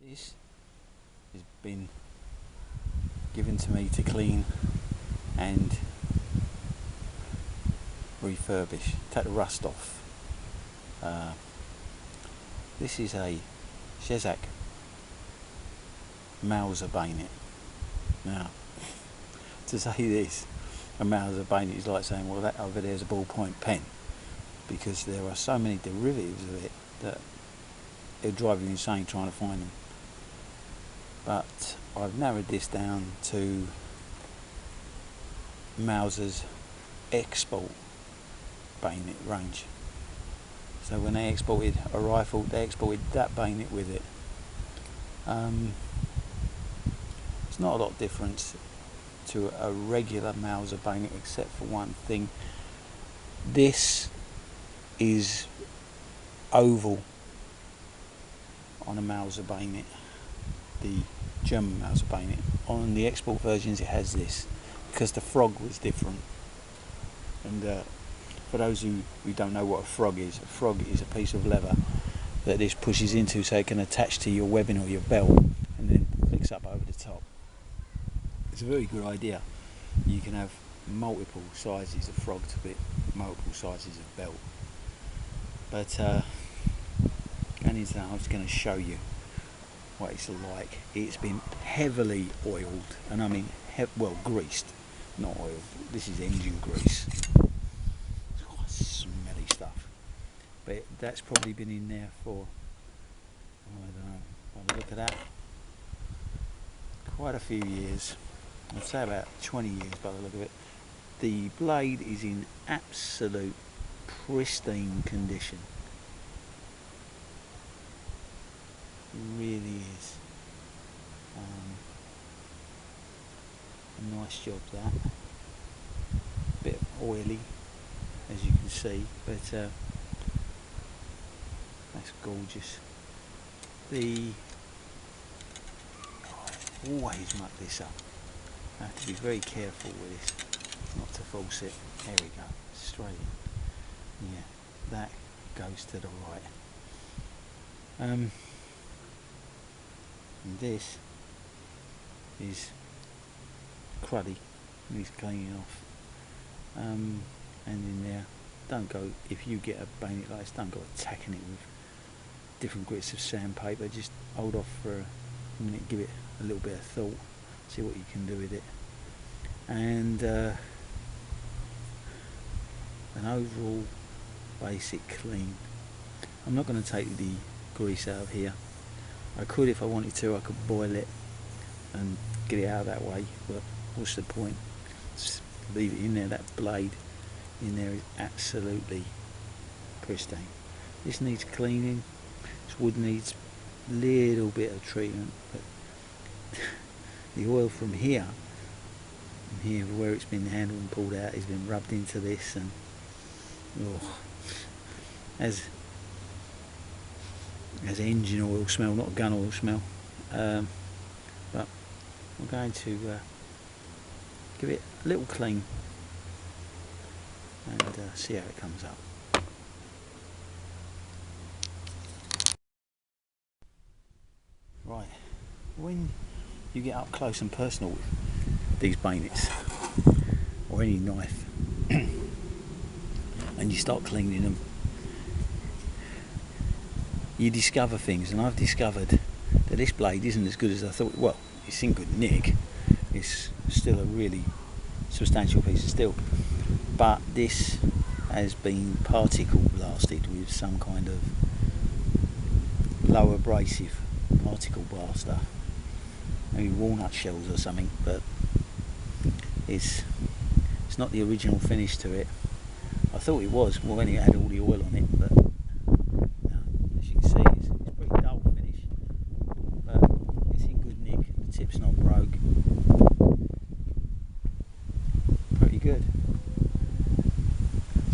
This has been given to me to clean and refurbish, take the rust off. This is a Shezak Mauser bayonet. Now, to say this, a Mauser bayonet is like saying, well, that over there's a ballpoint pen, because there are so many derivatives of it that it'll drive you insane trying to find them. But I've narrowed this down to Mauser's export bayonet range. So when they exported a rifle, they exported that bayonet with it. It's not a lot of difference to a regular Mauser bayonet, except for one thing. This is oval on a Mauser bayonet, the German Mauser bayonet. On the export versions it has this, because the frog was different. And for those who don't know what a frog is a piece of leather that this pushes into so it can attach to your webbing or your belt and then flicks up over the top. It's a very good idea. You can have multiple sizes of frog to fit multiple sizes of belt. But going into that, I'm just going to show you what it's like. It's been heavily oiled, and I mean well, greased, not oiled. This is engine grease. It's quite smelly stuff, but that's probably been in there for, I don't know, by the look of that, quite a few years. I'd say about 20 years by the look of it. The blade is in absolute pristine condition. It really is. A nice job that. A bit oily, as you can see, but that's gorgeous. Always muck this up. I have to be very careful with this, not to force it. There we go, straight in. Yeah, that goes to the right. And this is cruddy, needs cleaning off. And in there, don't go, if you get a bayonet like this, don't go attacking it with different grits of sandpaper. Just hold off for a minute, give it a little bit of thought, see what you can do with it. And an overall basic clean. I'm not going to take the grease out of here. I could, if I wanted to, I could boil it and get it out that way, but what's the point? Just leave it in there. That blade in there is absolutely pristine. This needs cleaning. This wood needs a little bit of treatment, but the oil from here where it's been handled and pulled out has been rubbed into this, and as engine oil smell, not gun oil smell. But I'm going to give it a little clean and see how it comes up. Right, when you get up close and personal with these bayonets or any knife and you start cleaning them, you discover things, and I've discovered that this blade isn't as good as I thought. Well, it's in good nick, it's still a really substantial piece of steel, but this has been particle blasted with some kind of low abrasive particle blaster, maybe walnut shells or something, but it's not the original finish to it. I thought it was when it had all the oil on it, but as you can see, it's a pretty dull finish, but it's in good nick. The tip's not broke. Pretty good.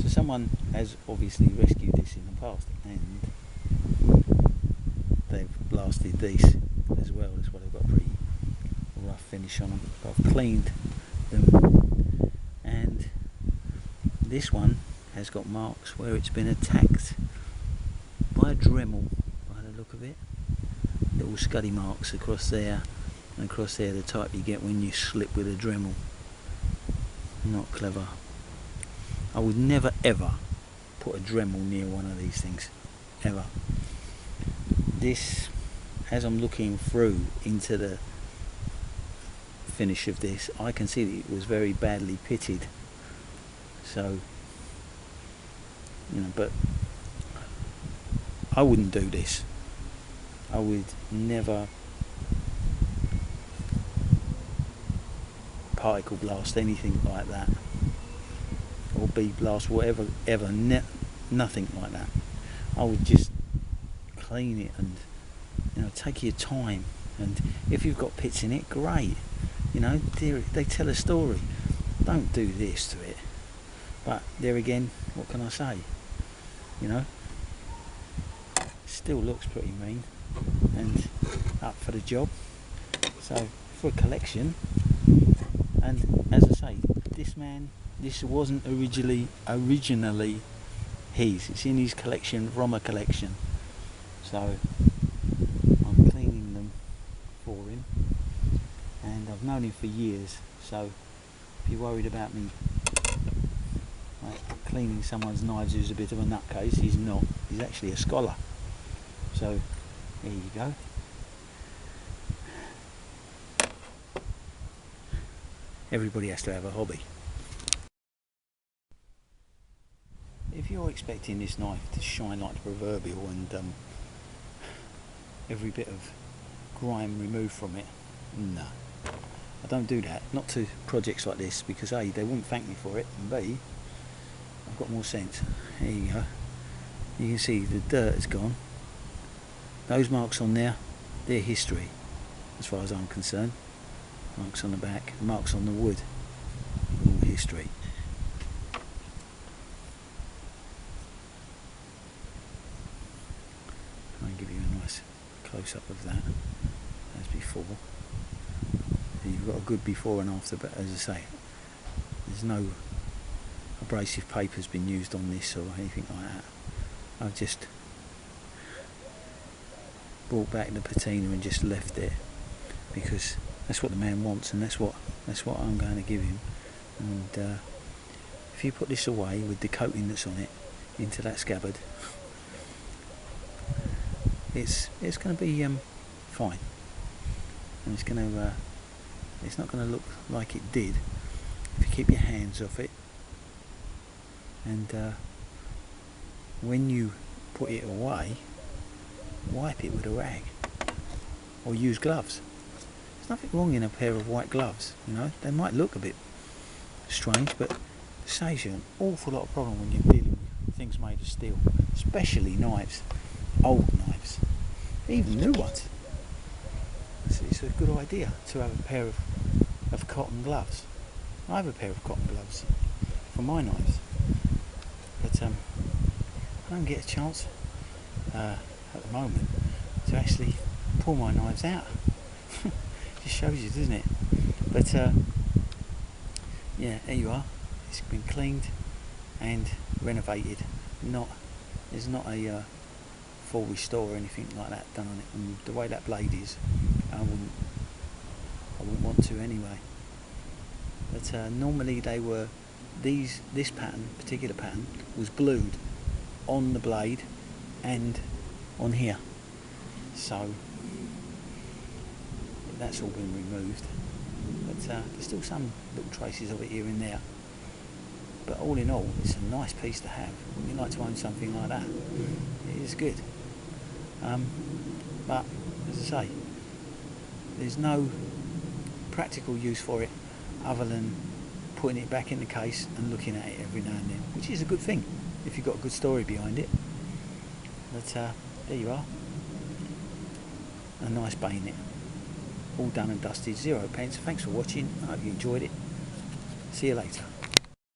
So someone has obviously rescued this in the past, and they've blasted these as well. That's why they've got a pretty rough finish on them. But I've cleaned them, and this one has got marks where it's been attacked by a Dremel, by the look of it. A little scuddy marks across there and across there, the type you get when you slip with a Dremel. Not clever. I would never ever put a Dremel near one of these things, ever. This, as I'm looking through into the finish of this, I can see that it was very badly pitted. So, you know, but I wouldn't do this. I would never particle blast anything like that, or bead blast, whatever, ever, nothing like that. I would just clean it and, you know, take your time. And if you've got pits in it, great. You know, they tell a story. Don't do this to it. But there again, what can I say? You know, still looks pretty mean and up for the job. So for a collection, and as I say, this wasn't originally his. It's in his collection from a collection. So I'm cleaning them for him, and I've known him for years. So if you're worried about me cleaning someone's knives who's a bit of a nutcase, he's not. He's actually a scholar. So there you go. Everybody has to have a hobby. If you're expecting this knife to shine like the proverbial and every bit of grime removed from it, no, I don't do that. Not to projects like this, because A, they wouldn't thank me for it, and B, I've got more sense. There you go. You can see the dirt is gone. Those marks on there, they're history, as far as I'm concerned. Marks on the back, marks on the wood, all history. Try and give you a nice close-up of that, as before. And you've got a good before and after, but as I say, there's no abrasive paper's been used on this or anything like that. I've just brought back the patina and just left it because that's what the man wants, and that's what I'm going to give him. And if you put this away with the coating that's on it into that scabbard, it's going to be fine, and it's not going to look like it did if you keep your hands off it. And when you put it away, wipe it with a rag or use gloves. There's nothing wrong in a pair of white gloves, you know. They might look a bit strange, but it saves you an awful lot of problem when you're dealing with things made of steel, especially knives, old knives, even new ones. It's a good idea to have a pair of cotton gloves. I have a pair of cotton gloves for my knives, but I don't get a chance at the moment to actually pull my knives out. Just shows you, doesn't it? But yeah, there you are. It's been cleaned and renovated. There's not a full restore or anything like that done on it. And the way that blade is, I wouldn't want to anyway. But normally they were this particular pattern was glued on the blade and on here. So that's all been removed, but there's still some little traces of it here and there. But all in all, it's a nice piece to have. Wouldn't you like to own something like that? It is good. But as I say, there's no practical use for it other than putting it back in the case and looking at it every now and then, which is a good thing if you've got a good story behind it. But there you are, a nice bayonet, all done and dusted, 0 pence. Thanks for watching. I hope you enjoyed it. See you later.